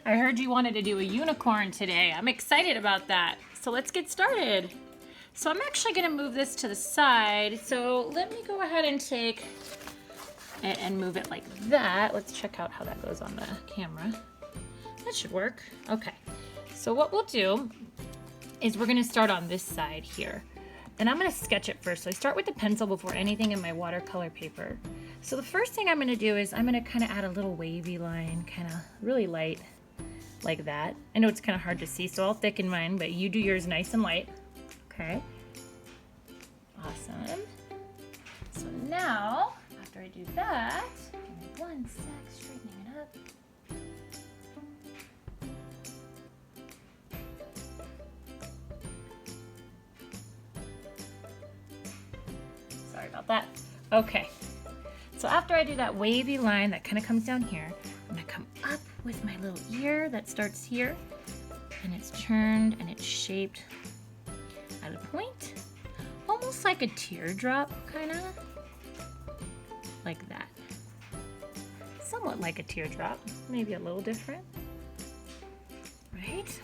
I heard you wanted to do a unicorn today. I'm excited about that. So let's get started. So I'm actually gonna move this to the side. So let me go ahead and take it and move it like that. Let's check out how that goes on the camera. That should work. Okay. So what we'll do is we're gonna start on this side here. And I'm gonna sketch it first. So I start with the pencil before anything in my watercolor paper. So the first thing I'm gonna do is I'm gonna kind of add a little wavy line, kind of really light, like that. I know it's kind of hard to see, so I'll thicken mine, but you do yours nice and light. Okay. Awesome. So now, after I do that, give me one sec, straightening it up. Sorry about that. Okay. So after I do that wavy line that kind of comes down here, I'm gonna come up with my little ear that starts here, and it's turned and it's shaped at a point, almost like a teardrop, kind of like that. Somewhat like a teardrop, maybe a little different, right?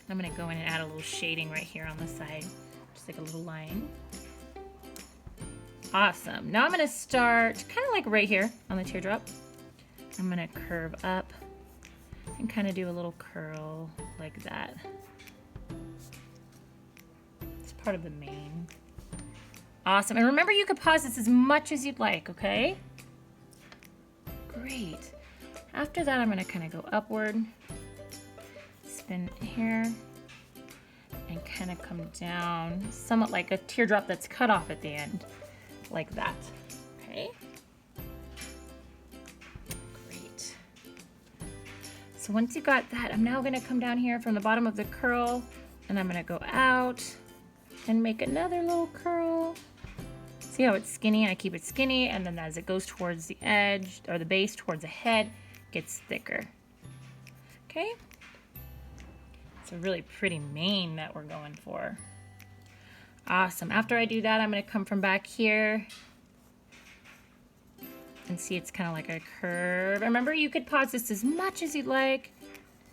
I'm gonna go in and add a little shading right here on the side, just like a little line. Awesome. Now I'm gonna start kind of like right here on the teardrop. I'm gonna curve up and kind of do a little curl like that. It's part of the mane. Awesome. And remember, you could pause this as much as you'd like, okay? Great. After that, I'm gonna kind of go upward, spin here, and kind of come down, somewhat like a teardrop that's cut off at the end. Like that, okay? Great. So once you got that, I'm now gonna come down here from the bottom of the curl, and I'm gonna go out and make another little curl. See how it's skinny? I keep it skinny, and then as it goes towards the edge, or the base towards the head, it gets thicker. Okay? It's a really pretty mane that we're going for. Awesome. After I do that, I'm going to come from back here and see it's kind of like a curve. Remember, you could pause this as much as you'd like.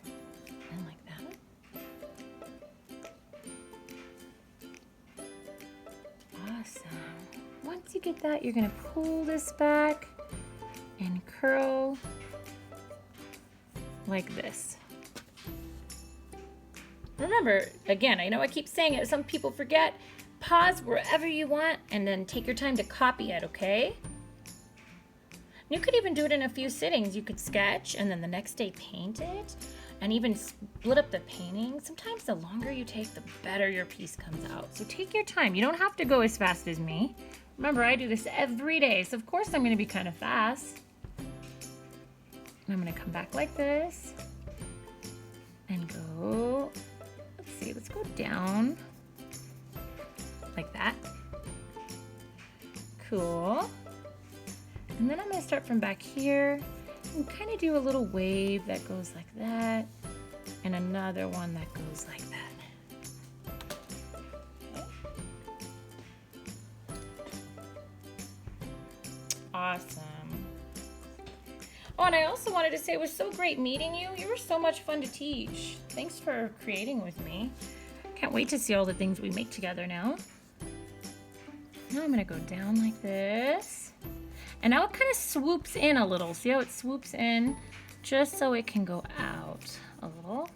And like that. Awesome. Once you get that, you're going to pull this back and curl like this. Remember, again, I know I keep saying it, some people forget, pause wherever you want and then take your time to copy it, okay? You could even do it in a few sittings. You could sketch and then the next day paint it and even split up the painting. Sometimes the longer you take, the better your piece comes out. So take your time. You don't have to go as fast as me. Remember, I do this every day, so of course I'm gonna be kind of fast. And I'm gonna come back like this and go, let's go down like that. Cool. And then I'm gonna start from back here and kind of do a little wave that goes like that and another one that goes like that. Okay. Awesome. Oh, and I also wanted to say it was so great meeting you. You were so much fun to teach. Thanks for creating with me. Can't wait to see all the things we make together now. Now I'm gonna go down like this. And now it kind of swoops in a little. See how it swoops in? Just so it can go out a little.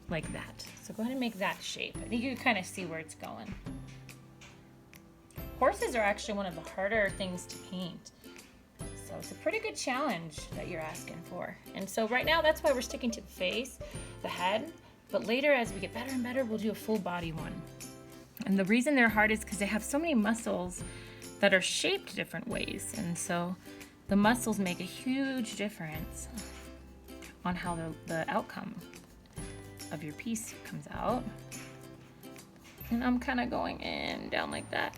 Like that. So go ahead and make that shape. I think you can kind of see where it's going. Horses are actually one of the harder things to paint. So it's a pretty good challenge that you're asking for. And so right now, that's why we're sticking to the face, the head. But later, as we get better and better, we'll do a full body one. And the reason they're hard is because they have so many muscles that are shaped different ways. And so the muscles make a huge difference on how the outcome of your piece comes out. And I'm kind of going in, down like that.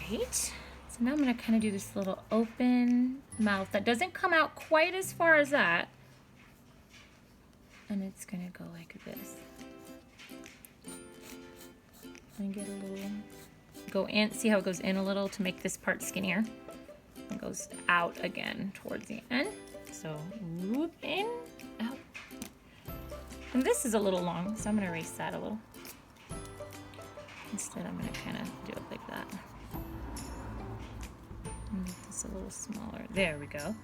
Great. So now I'm going to kind of do this little open mouth that doesn't come out quite as far as that. And it's going to go like this. And get a little, go in, see how it goes in a little to make this part skinnier. goes out again towards the end. So whoop in, out. And this is a little long, so I'm gonna erase that a little. Instead, I'm gonna kind of do it like that. Make this a little smaller. There we go.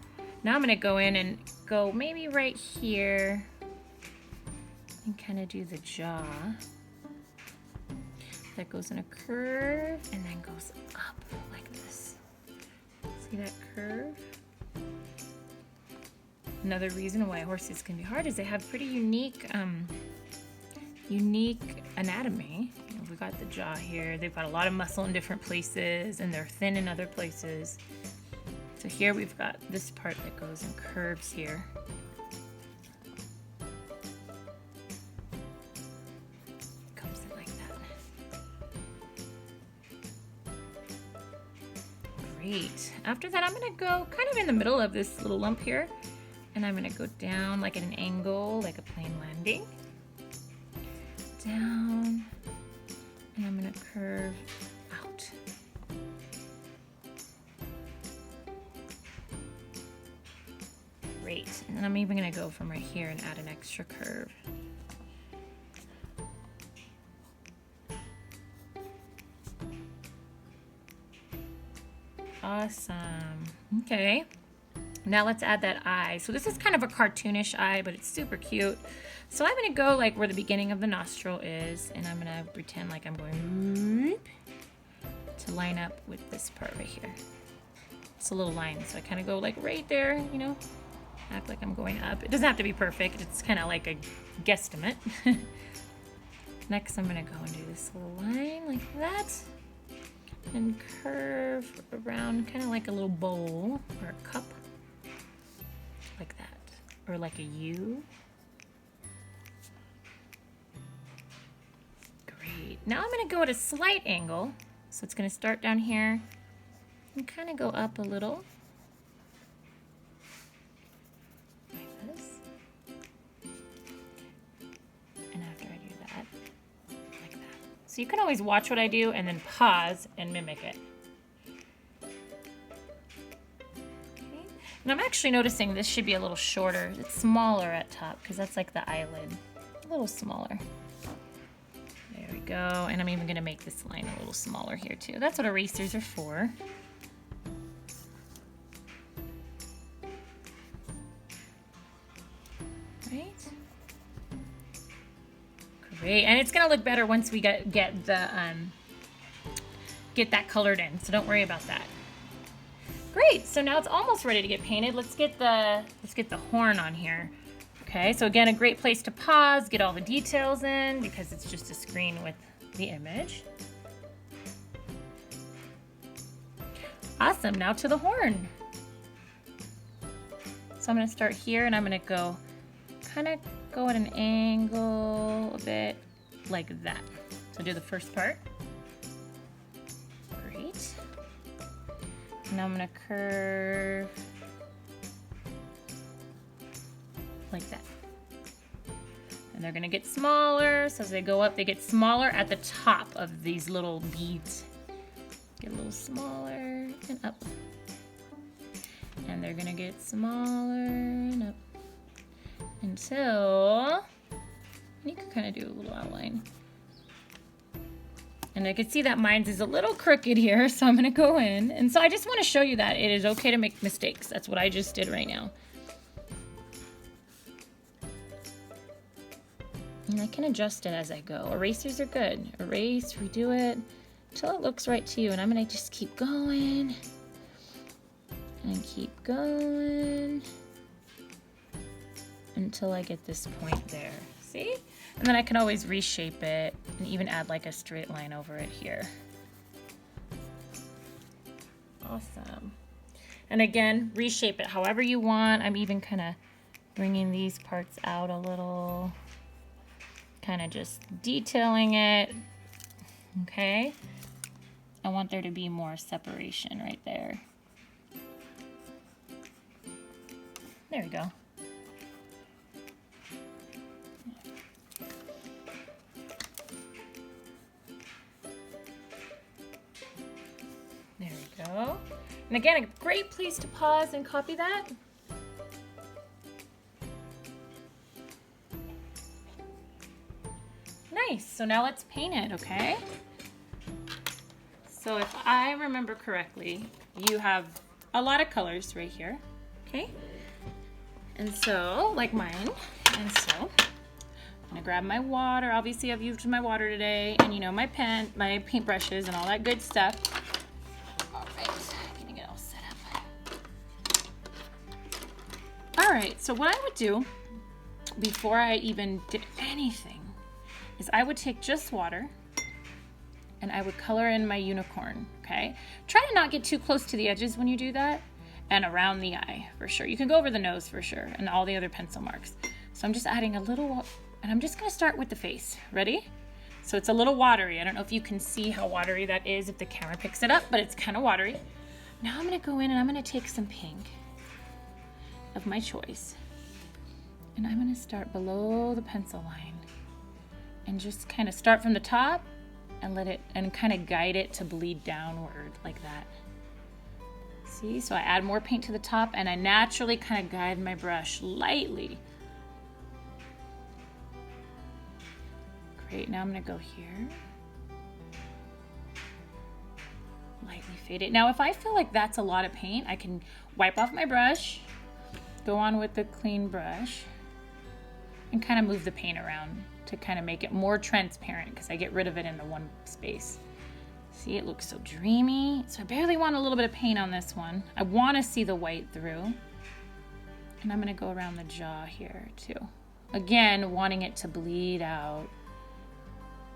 Now I'm gonna go in and go maybe right here and kind of do the jaw. That goes in a curve and then goes up like this. See that curve? Another reason why horses can be hard is they have pretty unique anatomy. You know, we got the jaw here. They've got a lot of muscle in different places and they're thin in other places. So here we've got this part that goes in curves here. Comes in like that. Great. After that, I'm gonna go kind of in the middle of this little lump here. And I'm gonna go down like at an angle, like a plane landing. Down, and I'm gonna curve out. Great, and then I'm even gonna go from right here and add an extra curve. Awesome, okay. Now let's add that eye. So this is kind of a cartoonish eye, but it's super cute. So I'm gonna go like where the beginning of the nostril is, and I'm gonna pretend like I'm going to line up with this part right here. It's a little line, so I kind of go like right there, you know, act like I'm going up. It doesn't have to be perfect. It's kind of like a guesstimate. Next, I'm gonna go and do this little line like that, and curve around kind of like a little bowl or a cup. Like that, or like a U. Great. Now I'm gonna go at a slight angle. So it's gonna start down here and kind of go up a little. Like this. And after I do that, like that. So you can always watch what I do and then pause and mimic it. And I'm actually noticing this should be a little shorter. It's smaller at top because that's like the eyelid. A little smaller. There we go. And I'm even gonna make this line a little smaller here too. That's what erasers are for. Right? Great. And it's gonna look better once we get that colored in. So don't worry about that. Great, so now it's almost ready to get painted. Let's get the horn on here. Okay, so again, a great place to pause, get all the details in because it's just a screen with the image. Awesome, now to the horn. So I'm gonna start here and I'm gonna go kind of go at an angle a bit like that. So do the first part. Great. Now I'm gonna curve like that. And they're gonna get smaller, so as they go up, they get smaller at the top of these little beads. Get a little smaller and up. And they're gonna get smaller and up until, you can kind of do a little outline. And I can see that mine is a little crooked here, so I'm gonna go in. And so I just wanna show you that it is okay to make mistakes. That's what I just did right now. And I can adjust it as I go. Erasers are good. Erase, redo it, until it looks right to you. And I'm gonna just keep going, and keep going, until I get this point there. See? And then I can always reshape it and even add like a straight line over it here. Awesome. And again, reshape it however you want. I'm even kind of bringing these parts out a little, kind of just detailing it. Okay. I want there to be more separation right there. There we go. There we go. And again, a great place to pause and copy that. Nice, so now let's paint it, okay? So if I remember correctly, you have a lot of colors right here, okay? And so, like mine, and so I'm gonna grab my water. Obviously I've used my water today, and you know, my pen, my paintbrushes and all that good stuff. All right, gonna get all set up. All right, so what I would do before I even did anything is I would take just water and I would color in my unicorn, okay? Try to not get too close to the edges when you do that, and around the eye for sure. You can go over the nose for sure, and all the other pencil marks. So I'm just adding a little, and I'm just gonna start with the face. Ready? So it's a little watery. I don't know if you can see how watery that is if the camera picks it up, but it's kind of watery. Now I'm gonna go in and I'm gonna take some pink of my choice, and I'm gonna start below the pencil line and just kind of start from the top and let it, and kind of guide it to bleed downward like that. See, so I add more paint to the top and I naturally kind of guide my brush lightly. Great, now I'm gonna go here. Lightly fade it. Now if I feel like that's a lot of paint, I can wipe off my brush, go on with the clean brush, and kind of move the paint around to kind of make it more transparent, because I get rid of it in the one space. See, it looks so dreamy. So I barely want a little bit of paint on this one. I want to see the white through. And I'm going to go around the jaw here too. Again, wanting it to bleed out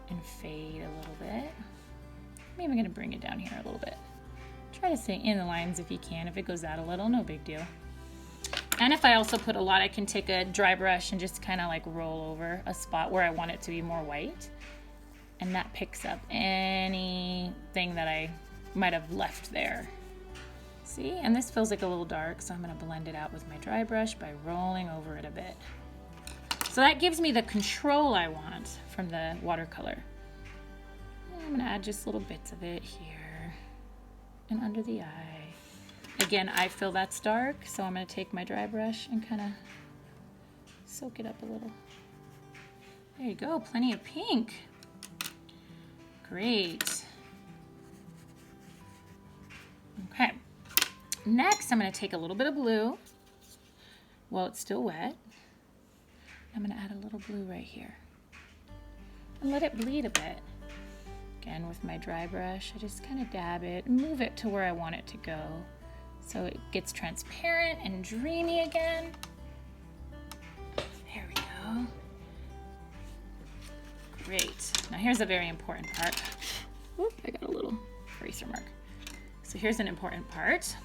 and fade a little bit. Maybe I'm going to bring it down here a little bit. Try to stay in the lines if you can. If it goes out a little, no big deal. And if I also put a lot, I can take a dry brush and just kind of like roll over a spot where I want it to be more white. And that picks up anything that I might have left there. See, and this feels like a little dark, so I'm gonna blend it out with my dry brush by rolling over it a bit. So that gives me the control I want from the watercolor. And I'm gonna add just little bits of it here and under the eye. Again, I feel that's dark, so I'm gonna take my dry brush and kind of soak it up a little. There you go, plenty of pink. Great. Okay, next I'm gonna take a little bit of blue while it's still wet. I'm gonna add a little blue right here and let it bleed a bit. Again, with my dry brush, I just kind of dab it, move it to where I want it to go so it gets transparent and dreamy again. There we go. Great. Now here's a very important part. Oop, I got a little eraser mark. So here's an important part.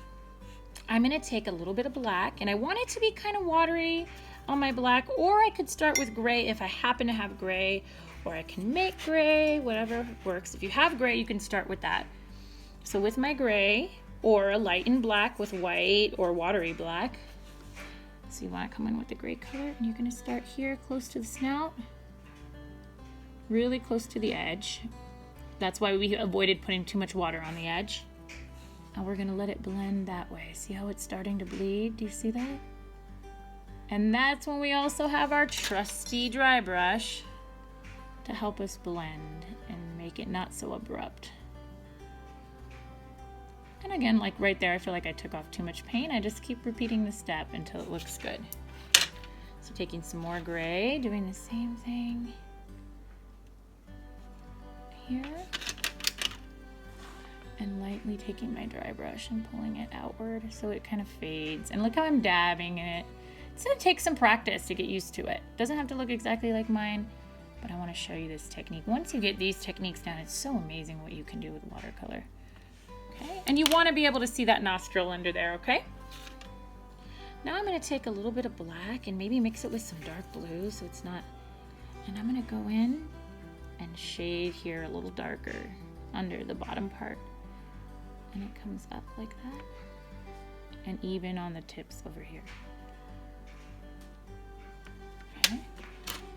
I'm gonna take a little bit of black, and I want it to be kind of watery on my black, or I could start with gray if I happen to have gray, or I can make gray, whatever works. If you have gray, you can start with that. So with my gray, or a lightened black with white or watery black. So you wanna come in with the gray color, and you're gonna start here close to the snout, really close to the edge. That's why we avoided putting too much water on the edge. And we're gonna let it blend that way. See how it's starting to bleed? Do you see that? And that's when we also have our trusty dry brush to help us blend and make it not so abrupt. And again, like right there, I feel like I took off too much paint. I just keep repeating the step until it looks good. So taking some more gray, doing the same thing here. And lightly taking my dry brush and pulling it outward so it kind of fades. And look how I'm dabbing in it. It's gonna take some practice to get used to it. Doesn't have to look exactly like mine, but I wanna show you this technique. Once you get these techniques down, it's so amazing what you can do with watercolor. Okay, and you wanna be able to see that nostril under there, okay? Now I'm gonna take a little bit of black and maybe mix it with some dark blue so it's not, and I'm gonna go in and shade here a little darker under the bottom part. And it comes up like that, and even on the tips over here. Okay.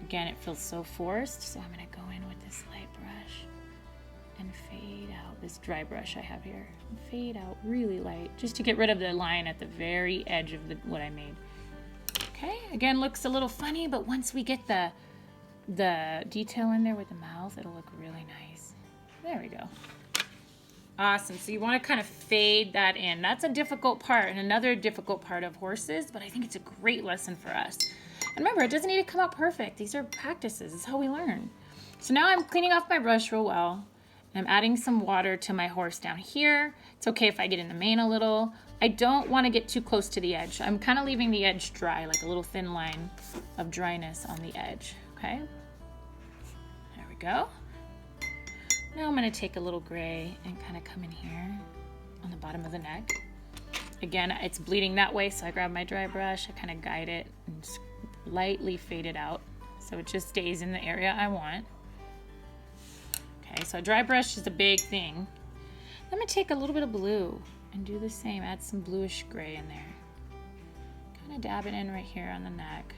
Again, it feels so forced, so I'm gonna go in with this light brush and fade out this dry brush I have here. Fade out really light, just to get rid of the line at the very edge of what I made. Okay, again, looks a little funny, but once we get the detail in there with the mouth, it'll look really nice. There we go. Awesome, so you want to kind of fade that in. That's a difficult part and another difficult part of horses, but I think it's a great lesson for us. And remember, it doesn't need to come out perfect. These are practices, it's how we learn. So now I'm cleaning off my brush real well. And I'm adding some water to my horse down here. It's okay if I get in the mane a little. I don't want to get too close to the edge. I'm kind of leaving the edge dry, like a little thin line of dryness on the edge, okay? There we go. Now I'm going to take a little gray and kind of come in here on the bottom of the neck. Again, it's bleeding that way, so I grab my dry brush, I kind of guide it and just lightly fade it out so it just stays in the area I want. Okay, so a dry brush is a big thing. I'm going to take a little bit of blue and do the same. Add some bluish gray in there. Kind of dab it in right here on the neck.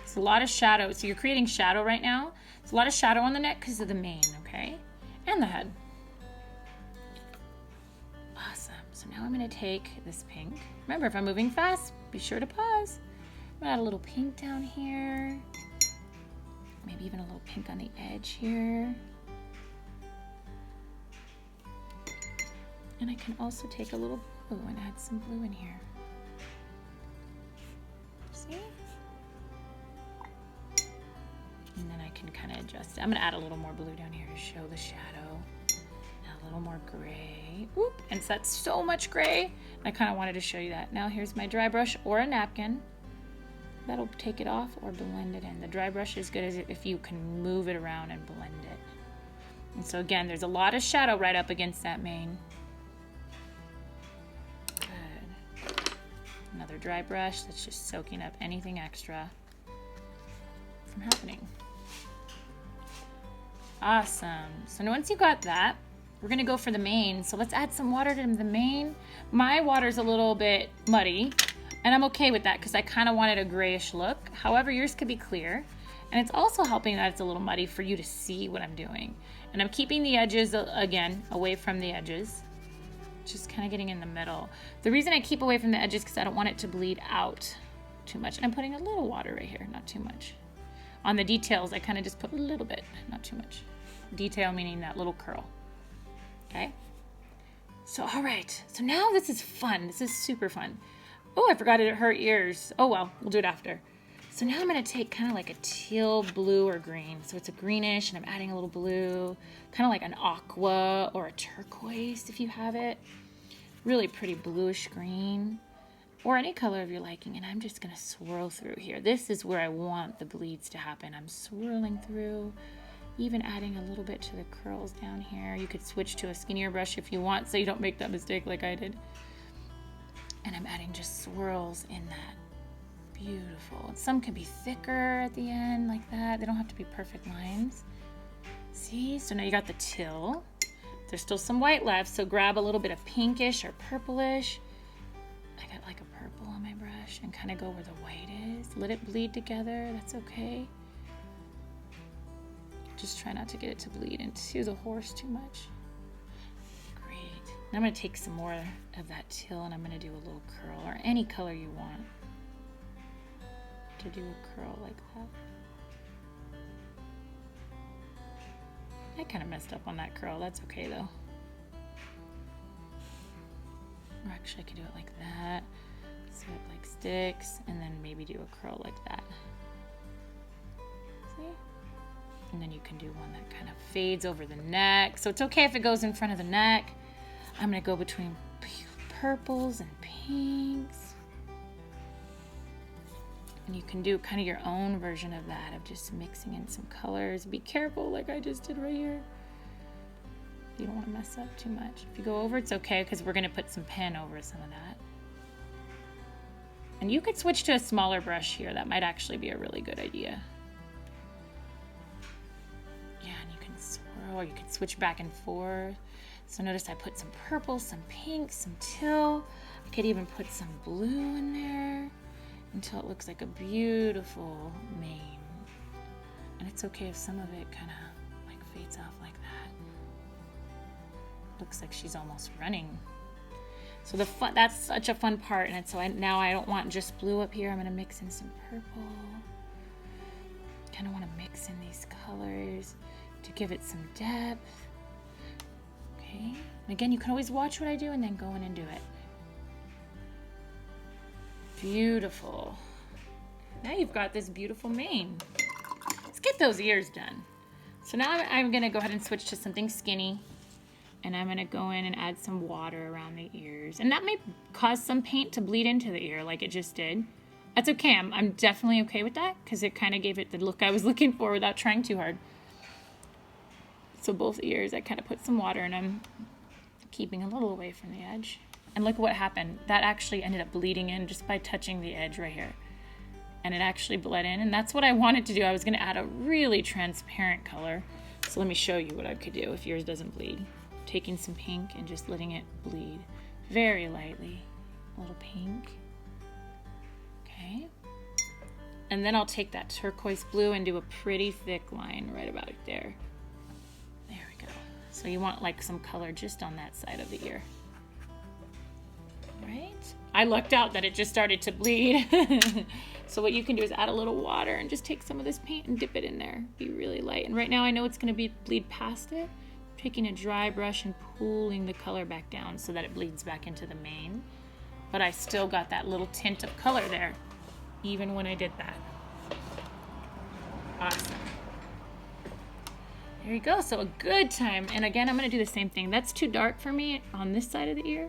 It's a lot of shadow. So you're creating shadow right now. It's a lot of shadow on the neck because of the mane, okay? And the head. Awesome. So now I'm going to take this pink. Remember, if I'm moving fast, be sure to pause. I'm going to add a little pink down here. Maybe even a little pink on the edge here. And I can also take a little blue and add some blue in here. See? And then I can kind of adjust it. I'm going to add a little more blue down here to show the shadow. And a little more gray. Oop, and so that's so much gray. I kind of wanted to show you that. Now here's my dry brush or a napkin. That'll take it off or blend it in. The dry brush is good as if you can move it around and blend it. And so again, there's a lot of shadow right up against that mane. Another dry brush that's just soaking up anything extra from happening. Awesome. So once you got that, we're gonna go for the mane. So let's add some water to the mane. My water's a little bit muddy, and I'm okay with that because I kind of wanted a grayish look. However, yours could be clear. And it's also helping that it's a little muddy for you to see what I'm doing. And I'm keeping the edges, again, away from the edges. Just kind of getting in the middle. The reason I keep away from the edges is because I don't want it to bleed out too much. I'm putting a little water right here, not too much. On the details, I kind of just put a little bit, not too much. Detail meaning that little curl. Okay? So, all right. So now this is fun. This is super fun. Oh, I forgot her ears. Oh, well, we'll do it after. So now I'm going to take kind of like a teal blue or green. So it's a greenish, and I'm adding a little blue, kind of like an aqua or a turquoise if you have it. Really pretty bluish green, or any color of your liking. And I'm just going to swirl through here. This is where I want the bleeds to happen. I'm swirling through, even adding a little bit to the curls down here. You could switch to a skinnier brush if you want, so you don't make that mistake like I did. And I'm adding just swirls in that. Beautiful. Some can be thicker at the end like that. They don't have to be perfect lines. See? So now you got the till. There's still some white left, so grab a little bit of pinkish or purplish. I got like a purple on my brush and kind of go where the white is. Let it bleed together. That's okay. Just try not to get it to bleed into the horse too much. Great. Now I'm going to take some more of that till and I'm going to do a little curl or any color you want. To do a curl like that. I kind of messed up on that curl. That's okay though. Or actually I could do it like that. So it like sticks and then maybe do a curl like that. See? And then you can do one that kind of fades over the neck. So it's okay if it goes in front of the neck. I'm going to go between purples and pinks. And you can do kind of your own version of that, of just mixing in some colors. Be careful, like I just did right here. You don't want to mess up too much. If you go over, it's okay, because we're going to put some pen over some of that. And you could switch to a smaller brush here. That might actually be a really good idea. Yeah, and you can swirl, or you can switch back and forth. So notice I put some purple, some pink, some teal. I could even put some blue in there, until it looks like a beautiful mane. And it's okay if some of it kind of like fades off like that. looks like she's almost running. So that's such a fun part. And so now I don't want just blue up here. I'm gonna mix in some purple. Kind of want to mix in these colors to give it some depth. Okay, and again, you can always watch what I do and then go in and do it. Beautiful. Now you've got this beautiful mane. Let's get those ears done. So now I'm gonna go ahead and switch to something skinny, and I'm gonna go in and add some water around the ears. And that may cause some paint to bleed into the ear like it just did. That's okay, I'm definitely okay with that because it kind of gave it the look I was looking for without trying too hard. So both ears, I kind of put some water in them, keeping a little away from the edge. And look what happened. That actually ended up bleeding in just by touching the edge right here. And it actually bled in, and that's what I wanted to do. I was gonna add a really transparent color. So let me show you what I could do if yours doesn't bleed. Taking some pink and just letting it bleed very lightly. A little pink. Okay. And then I'll take that turquoise blue and do a pretty thick line right about there. There we go. So you want like some color just on that side of the ear. Right? I lucked out that it just started to bleed. So what you can do is add a little water and just take some of this paint and dip it in there. Be really light. And right now I know it's going to bleed past it. I'm taking a dry brush and pulling the color back down so that it bleeds back into the mane. But I still got that little tint of color there, even when I did that. Awesome. There you go. So a good time. And again, I'm going to do the same thing. That's too dark for me on this side of the ear.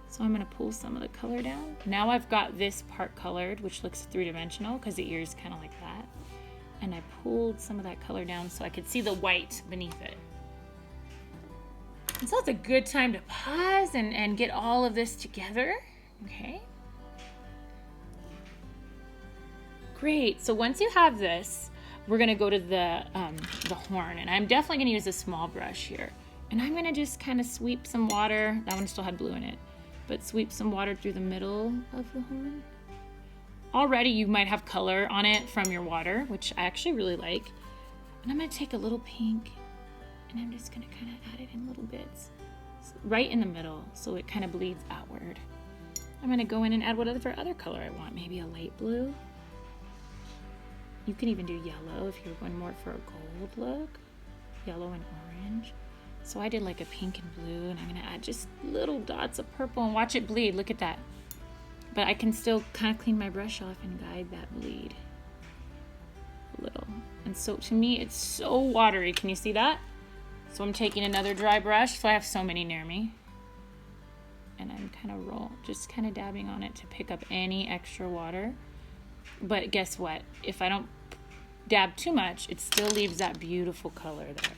So I'm going to pull some of the color down. Now I've got this part colored, which looks three-dimensional because the ear is kind of like that. And I pulled some of that color down so I could see the white beneath it. And so it's a good time to pause and get all of this together. Okay. Great. So once you have this, we're going to go to the horn. And I'm definitely going to use a small brush here. And I'm going to just kind of sweep some water. That one still had blue in it. But sweep some water through the middle of the horn. Already you might have color on it from your water, which I actually really like. And I'm going to take a little pink and I'm just going to kind of add it in little bits. Right in the middle so it kind of bleeds outward. I'm going to go in and add whatever other color I want. Maybe a light blue. You can even do yellow if you're going more for a gold look. Yellow and orange. So I did like a pink and blue, and I'm gonna add just little dots of purple and watch it bleed. Look at that. But I can still kind of clean my brush off and guide that bleed a little. And so to me, it's so watery. Can you see that? So I'm taking another dry brush. So I have so many near me. And I'm just kind of dabbing on it to pick up any extra water. But guess what? If I don't dab too much, it still leaves that beautiful color there.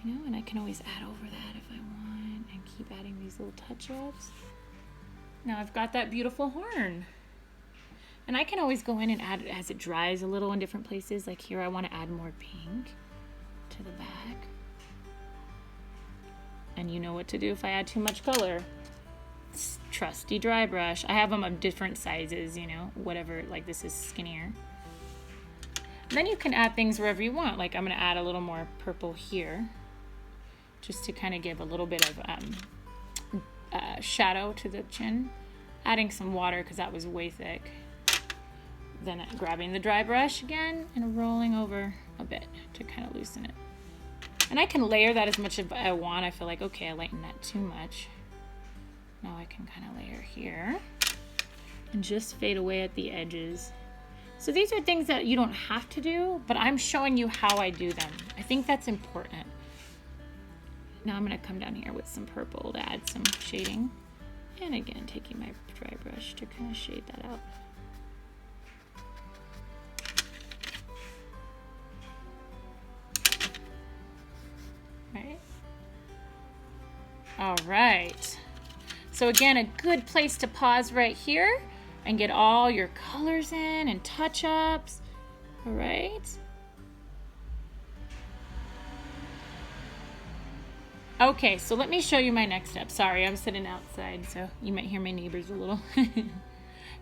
You know, and I can always add over that if I want and keep adding these little touch-ups. Now I've got that beautiful horn. And I can always go in and add it as it dries a little in different places. Like here I want to add more pink to the back. And you know what to do if I add too much color. It's trusty dry brush. I have them of different sizes, you know, whatever, like this is skinnier. And then you can add things wherever you want. Like I'm going to add a little more purple here. Just to kind of give a little bit of shadow to the chin. Adding some water because that was way thick. Then grabbing the dry brush again and rolling over a bit to kind of loosen it. And I can layer that as much as I want. I feel like, okay, I lightened that too much. Now I can kind of layer here and just fade away at the edges. So these are things that you don't have to do, but I'm showing you how I do them. I think that's important. Now I'm going to come down here with some purple to add some shading. And again, taking my dry brush to kind of shade that out. Right. All right. So again, a good place to pause right here and get all your colors in and touch-ups. All right. Okay, so let me show you my next step. Sorry, I'm sitting outside, so you might hear my neighbors a little.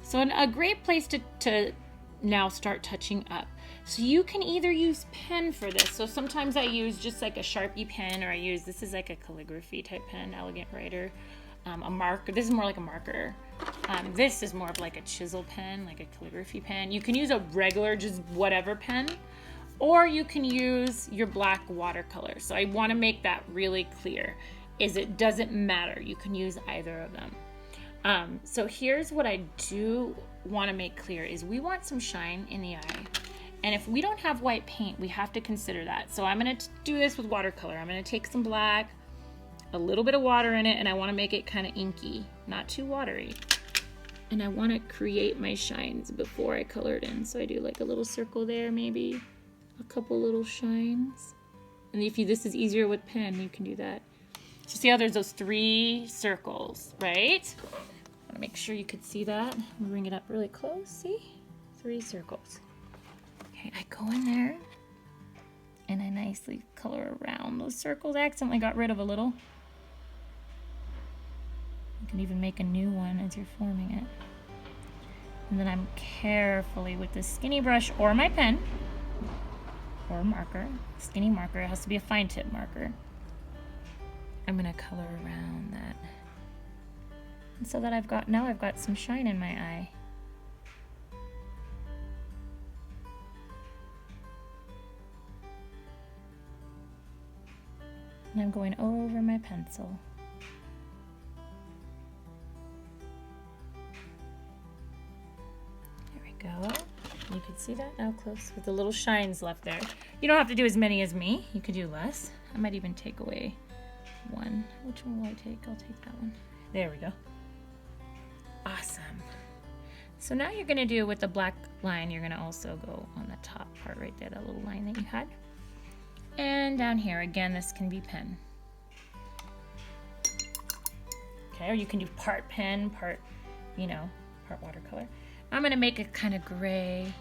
So a great place to now start touching up. So you can either use pen for this. So sometimes I use just like a Sharpie pen, or I use, this is like a calligraphy type pen, Elegant Writer. A marker, this is more like a marker. This is more of like a chisel pen, like a calligraphy pen. You can use a regular, just whatever pen, or you can use your black watercolor. So I wanna make that really clear, is it doesn't matter. You can use either of them. So here's what I do wanna make clear is we want some shine in the eye. And if we don't have white paint, we have to consider that. So I'm gonna do this with watercolor. I'm gonna take some black, a little bit of water in it, and I wanna make it kind of inky, not too watery. And I wanna create my shines before I color it in. So I do like a little circle there, maybe a couple little shines. And if this is easier with pen, you can do that. So see how there's those 3 circles, right? I wanna make sure you could see that. Bring it up really close, see? 3 circles. Okay, I go in there and I nicely color around those circles. I accidentally got rid of a little. You can even make a new one as you're forming it. And then I'm carefully with this skinny brush or my pen or marker, skinny marker, it has to be a fine tip marker. I'm gonna color around that. And so that now I've got some shine in my eye. And I'm going over my pencil. There we go. You can see that now close with the little shines left there. You don't have to do as many as me. You could do less. I might even take away one. Which one will I take? I'll take that one. There we go. Awesome. So now you're gonna do with the black line, you're gonna also go on the top part right there, that little line that you had. And down here, again, this can be pen. Okay, or you can do part pen, part, part watercolor. I'm gonna make it kind of gray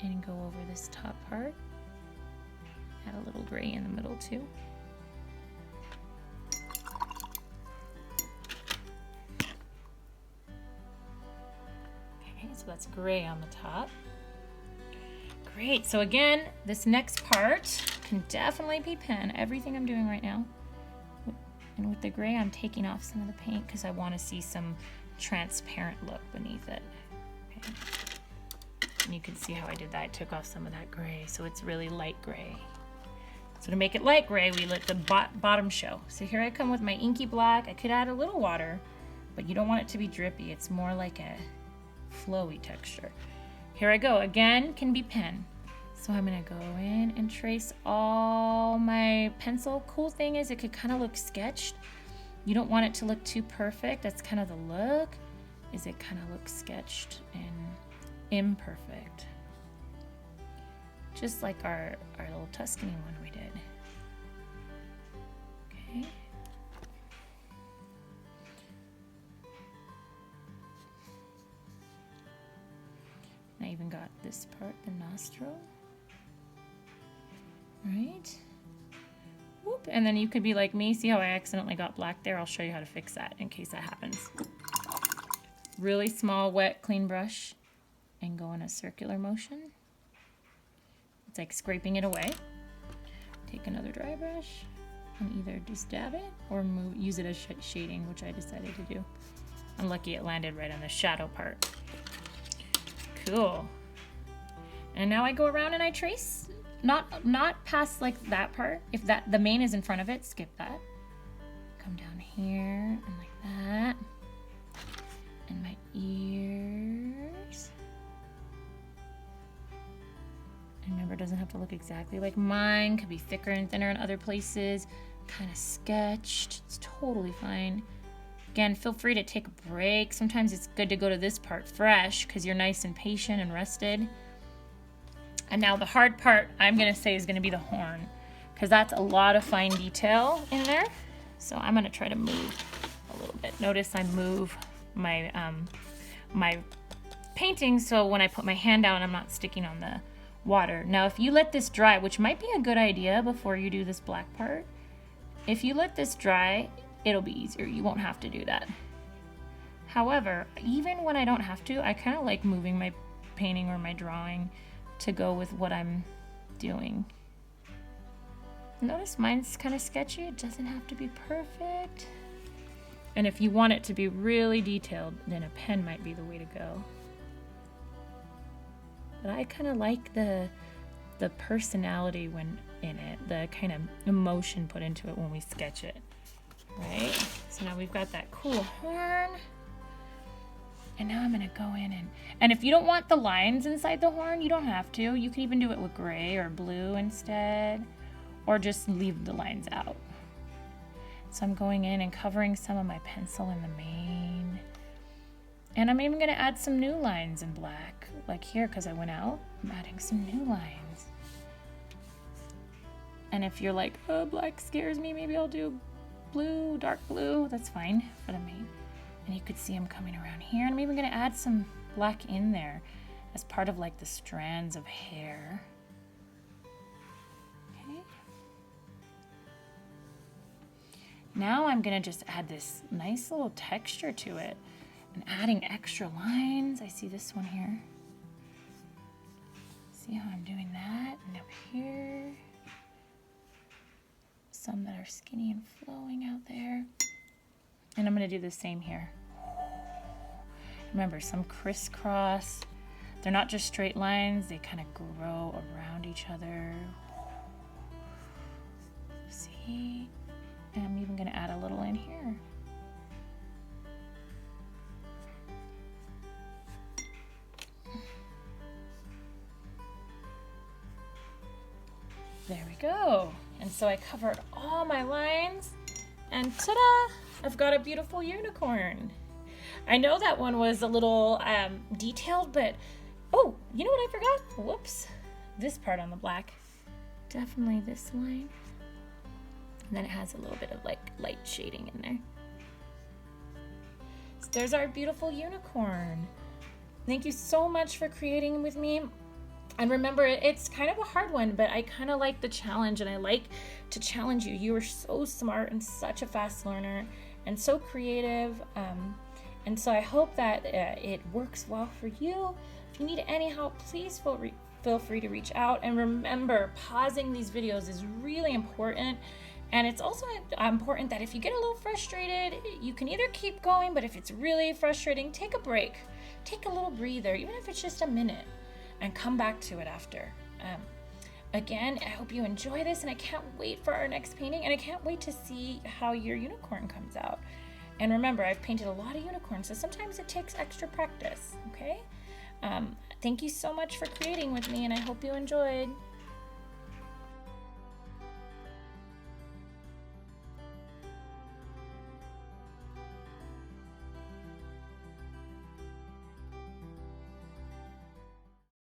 and go over this top part. Add a little gray in the middle too. Okay, so that's gray on the top. Great, so again, this next part can definitely be pen, everything I'm doing right now. And with the gray, I'm taking off some of the paint because I want to see some transparent look beneath it. Okay. And you can see how I did that. I took off some of that gray, so it's really light gray. So to make it light gray, we let the bottom show. So here I come with my inky black. I could add a little water, but you don't want it to be drippy. It's more like a flowy texture. Here I go, again, can be pen. So I'm gonna go in and trace all my pencil. Cool thing is it could kind of look sketched. You don't want it to look too perfect. That's kind of the look, is it kind of looks sketched and imperfect. Just like our little Tuscany one we did. Okay. I even got this part, the nostril. Right? Whoop. And then you could be like me. See how I accidentally got black there? I'll show you how to fix that in case that happens. Really small, wet, clean brush and go in a circular motion. It's like scraping it away. Take another dry brush and either just dab it or use it as shading, which I decided to do. I'm lucky it landed right on the shadow part. Cool. And now I go around and I trace, not past like that part. If the mane is in front of it, skip that. Come down here and like that. And my ears. And remember, it doesn't have to look exactly like mine. Could be thicker and thinner in other places. Kind of sketched. It's totally fine. Again, feel free to take a break. Sometimes it's good to go to this part fresh because you're nice and patient and rested. And now the hard part, I'm gonna say, is gonna be the horn because that's a lot of fine detail in there. So I'm gonna try to move a little bit. Notice I move my, my painting so when I put my hand down, I'm not sticking on the water. Now, if you let this dry, which might be a good idea before you do this black part, if you let this dry, it'll be easier. You won't have to do that. However, even when I don't have to, I kind of like moving my painting or my drawing to go with what I'm doing. Notice mine's kind of sketchy. It doesn't have to be perfect. And if you want it to be really detailed, then a pen might be the way to go. But I kind of like the personality when in it, the kind of emotion put into it when we sketch it, right? So now we've got that cool horn. And now I'm gonna go in and if you don't want the lines inside the horn, you don't have to. You can even do it with gray or blue instead, or just leave the lines out. So I'm going in and covering some of my pencil in the mane. And I'm even gonna add some new lines in black, like here, because I went out, I'm adding some new lines. And if you're like, oh, black scares me, maybe I'll do blue, dark blue, that's fine for the mane. And you could see them coming around here. And I'm even gonna add some black in there as part of like the strands of hair. Okay. Now I'm gonna just add this nice little texture to it and adding extra lines. I see this one here. See how I'm doing that? And up here. Some that are skinny and flowing out there. And I'm gonna do the same here. Remember, some crisscross. They're not just straight lines, they kind of grow around each other. See? And I'm even gonna add a little in here. There we go. And so I covered all my lines, and ta-da! I've got a beautiful unicorn. I know that one was a little detailed, but oh, you know what I forgot? Whoops. This part on the black. Definitely this line. And then it has a little bit of like light shading in there. So there's our beautiful unicorn. Thank you so much for creating with me. And remember, it's kind of a hard one, but I kind of like the challenge, and I like to challenge you. You are so smart and such a fast learner and so creative. And so I hope that it works well for you. If you need any help, please feel free to reach out. And remember, pausing these videos is really important. And it's also important that if you get a little frustrated, you can either keep going, but if it's really frustrating, take a break. Take a little breather, even if it's just a minute, and come back to it after. Again, I hope you enjoy this, and I can't wait for our next painting, and I can't wait to see how your unicorn comes out. And remember, I've painted a lot of unicorns, so sometimes it takes extra practice, okay? Thank you so much for creating with me, and I hope you enjoyed.